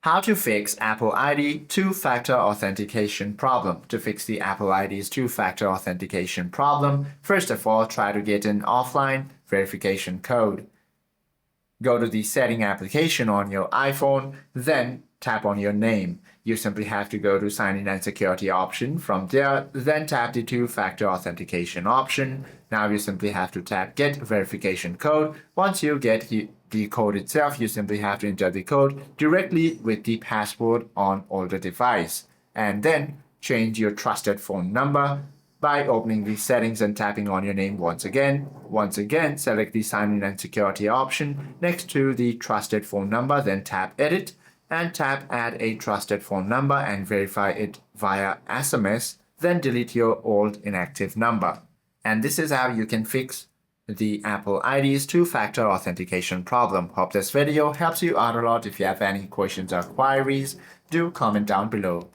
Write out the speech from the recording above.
How to fix Apple ID two-factor authentication problem. To fix the Apple ID's two-factor authentication problem, first of all, try to get an offline verification code. Go to the setting application on your iPhone, then tap on your name. You simply have to go to sign in and security option. From there, then tap the two-factor authentication option. Now you simply have to tap get verification code. Once you get the code itself, you simply have to enter the code directly with the password on older device. And then change your trusted phone number by opening the settings and tapping on your name once again. Once again, select the sign in and security option next to the trusted phone number, then tap edit and tap add a trusted phone number and verify it via SMS, then delete your old inactive number. And this is how you can fix the Apple ID's two-factor authentication problem. Hope this video helps you out a lot. If you have any questions or queries, do comment down below.